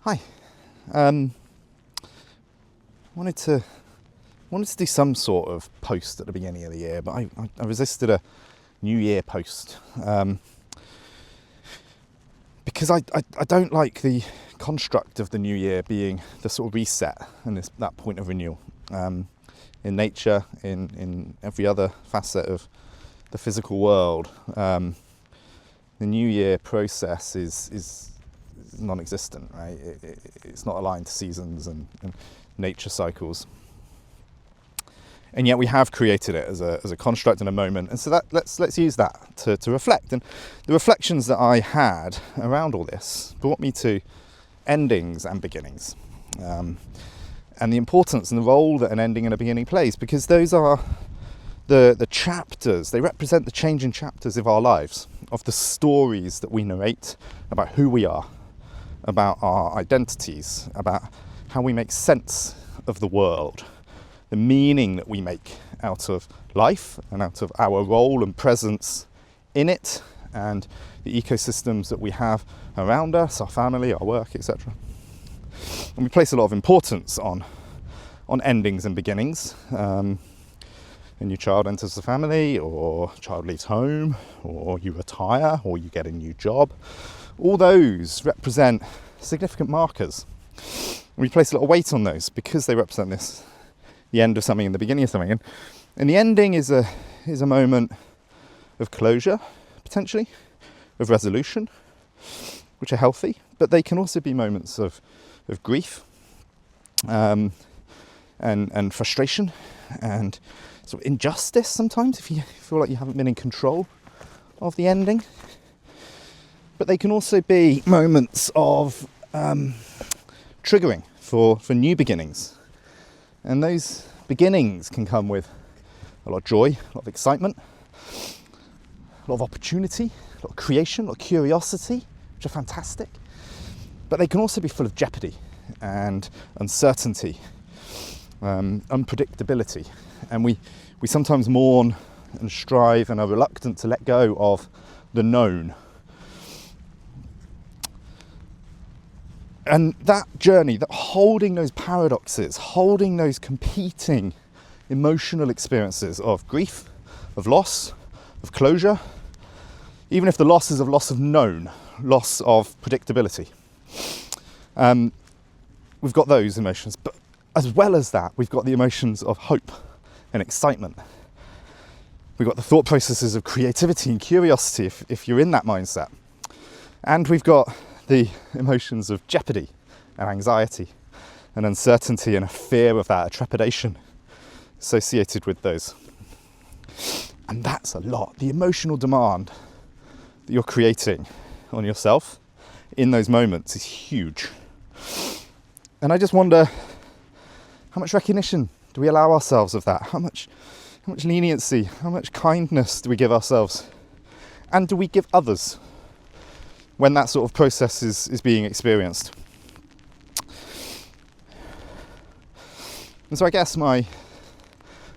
Hi. Wanted to do some sort of post at the beginning of the year, but I resisted a New Year post because I don't like the construct of the New Year being the sort of reset and that point of renewal. In nature, in every other facet of the physical world, the New Year process is non-existent, right? It's not aligned to seasons and nature cycles, and yet we have created it as a construct and a moment. And so that let's use that to reflect. And the reflections that I had around all this brought me to endings and beginnings, and the importance and the role that an ending and a beginning plays, because those are the chapters. They represent the changing chapters of our lives, of the stories that we narrate about who we are, about our identities, about how we make sense of the world, the meaning that we make out of life and out of our role and presence in it, and the ecosystems that we have around us, our family, our work, etc. And we place a lot of importance on endings and beginnings. A new child enters the family, or a child leaves home, or you retire, or you get a new job. All those represent significant markers. And we place a lot of weight on those because they represent the end of something and the beginning of something. And the ending is a moment of closure, potentially, of resolution, which are healthy, but they can also be moments of grief, and frustration, and sort of injustice sometimes if you feel like you haven't been in control of the ending. But they can also be moments of triggering for new beginnings. And those beginnings can come with a lot of joy, a lot of excitement, a lot of opportunity, a lot of creation, a lot of curiosity, which are fantastic. But they can also be full of jeopardy and uncertainty, unpredictability. And we sometimes mourn and strive and are reluctant to let go of the known. And that journey, that holding those paradoxes, holding those competing emotional experiences of grief, of loss, of closure, even if the loss is of loss of known, loss of predictability. We've got those emotions, but as well as that, we've got the emotions of hope and excitement. We've got the thought processes of creativity and curiosity, if you're in that mindset. And we've got the emotions of jeopardy and anxiety and uncertainty and a fear of that, a trepidation associated with those. And that's a lot. The emotional demand that you're creating on yourself in those moments is huge. And I just wonder, how much recognition do we allow ourselves of that? How much leniency, how much kindness do we give ourselves? And do we give others when that sort of process is being experienced? And so I guess my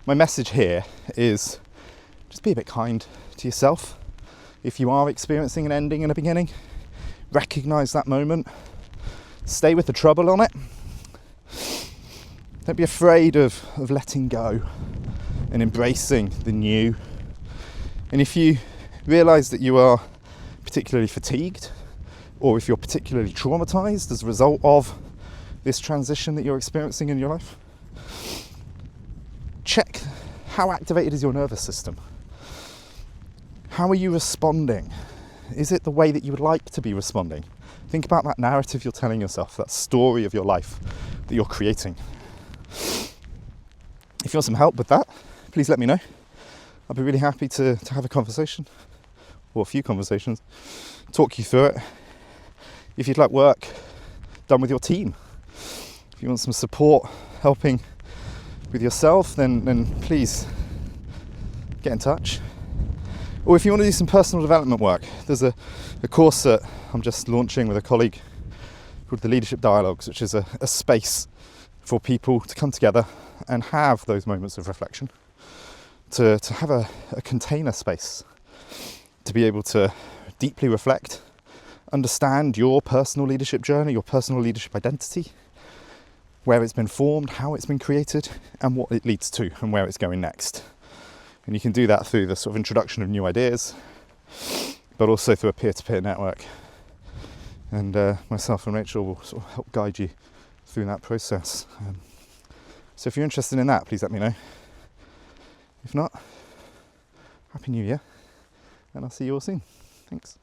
message here is just be a bit kind to yourself. If you are experiencing an ending and a beginning, recognise that moment. Stay with the trouble on it. Don't be afraid of letting go and embracing the new. And if you realise that you are particularly fatigued, or if you're particularly traumatized as a result of this transition that you're experiencing in your life, check how activated is your nervous system. How are you responding? Is it the way that you would like to be responding? Think about that narrative you're telling yourself, that story of your life that you're creating. If you want some help with that, please let me know. I'd be really happy to have a conversation, or a few conversations, talk you through it. If you'd like work done with your team, if you want some support helping with yourself, then please get in touch. Or if you want to do some personal development work, there's a course that I'm just launching with a colleague called the Leadership Dialogues, which is a space for people to come together and have those moments of reflection, to have a container space to be able to deeply reflect understand your personal leadership journey, your personal leadership identity, where it's been formed, how it's been created, and what it leads to and where it's going next. And you can do that through the sort of introduction of new ideas, but also through a peer-to-peer network. And myself and Rachel will sort of help guide you through that process. So if you're interested in that, please let me know. If not, Happy New Year, and I'll see you all soon. Thanks.